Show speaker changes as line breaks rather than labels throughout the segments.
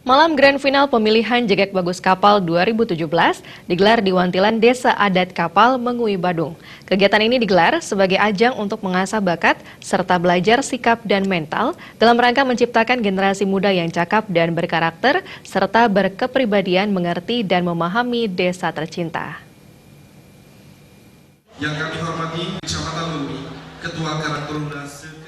Malam Grand Final pemilihan Jegek Bagus Kapal 2017 digelar di Wantilan Desa Adat Kapal, Mengui, Badung. Kegiatan ini digelar sebagai ajang untuk mengasah bakat serta belajar sikap dan mental dalam rangka menciptakan generasi muda yang cakap dan berkarakter serta berkepribadian mengerti dan memahami desa tercinta.
Yang kami hormati Kecamatan Mengui, Ketua Karang Taruna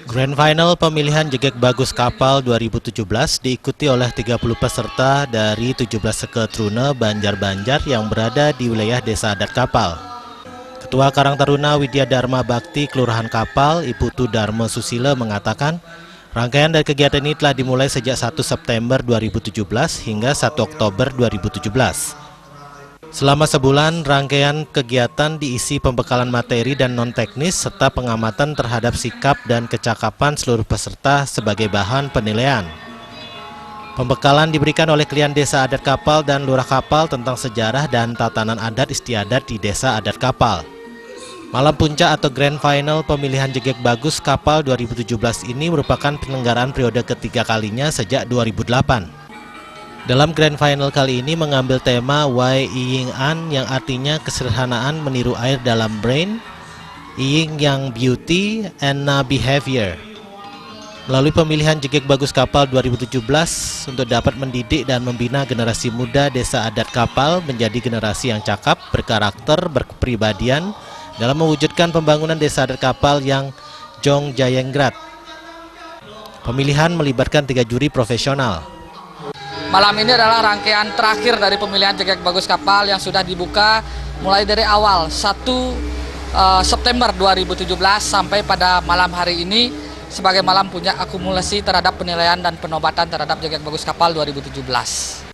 Grand Final pemilihan Jegek Bagus Kapal 2017 diikuti oleh 30 peserta dari 17 seketruna Banjar-Banjar yang berada di wilayah Desa Adat Kapal. Ketua Karang Taruna Widya Dharma Bakti Kelurahan Kapal, Ibu Tu Dharma Susila mengatakan, rangkaian dari kegiatan ini telah dimulai sejak 1 September 2017 hingga 1 Oktober 2017. Selama sebulan, rangkaian kegiatan diisi pembekalan materi dan non-teknis serta pengamatan terhadap sikap dan kecakapan seluruh peserta sebagai bahan penilaian. Pembekalan diberikan oleh klien Desa Adat Kapal dan Lurah Kapal tentang sejarah dan tatanan adat istiadat di Desa Adat Kapal. Malam puncak atau Grand Final pemilihan Jegek Bagus Kapal 2017 ini merupakan penyelenggaraan periode ketiga kalinya sejak 2008. Dalam Grand Final kali ini mengambil tema Wai Iying An yang artinya kesederhanaan meniru air dalam brain, Iying yang beauty and na behavior. Melalui pemilihan Jegek Bagus Kapal 2017 untuk dapat mendidik dan membina generasi muda Desa Adat Kapal menjadi generasi yang cakap, berkarakter, berkepribadian dalam mewujudkan pembangunan Desa Adat Kapal yang Jong Jayenggrat. Pemilihan melibatkan 3 juri profesional.
Malam ini adalah rangkaian terakhir dari pemilihan Jegek Bagus Kapal yang sudah dibuka mulai dari awal 1 September 2017 sampai pada malam hari ini sebagai malam puncak akumulasi terhadap penilaian dan penobatan terhadap Jegek Bagus Kapal 2017.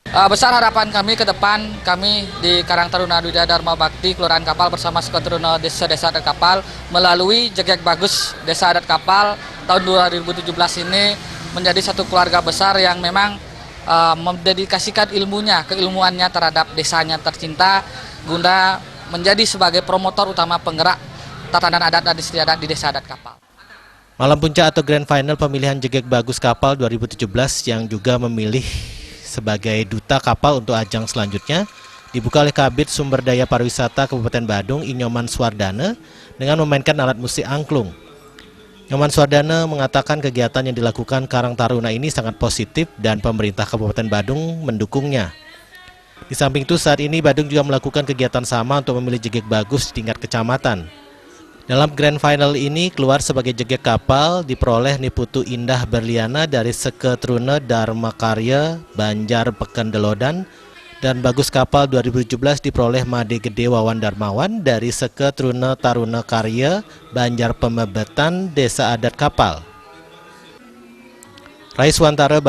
Besar harapan kami ke depan, kami di Karang Taruna Widya Dharma Bakti Kelurahan Kapal bersama Seketruna Desa Adat Kapal melalui Jegek Bagus Desa Adat Kapal tahun 2017 ini menjadi satu keluarga besar yang memang mendedikasikan keilmuannya terhadap desanya tercinta guna menjadi sebagai promotor utama penggerak tatanan adat dan istiadat di Desa Adat Kapal.
Malam puncak atau Grand Final pemilihan Jegek Bagus Kapal 2017 yang juga memilih sebagai duta kapal untuk ajang selanjutnya dibuka oleh Kabid Sumber Daya Pariwisata Kabupaten Badung, Inyoman Swardana, dengan memainkan alat musik angklung. Nyoman Swardana mengatakan kegiatan yang dilakukan Karang Taruna ini sangat positif dan pemerintah Kabupaten Badung mendukungnya. Di samping itu saat ini Badung juga melakukan kegiatan sama untuk memilih Jegek Bagus di tingkat kecamatan. Dalam Grand Final ini keluar sebagai Jegek Kapal diperoleh Niputu Indah Berliana dari Seketruna Dharma Karya Banjar Pekendelodan dan Bagus Kapal 2017 diperoleh Made Gede Wawan Darmawan dari Seketruna Taruna Karya Banjar Pemebetan Desa Adat Kapal. Rais Wantara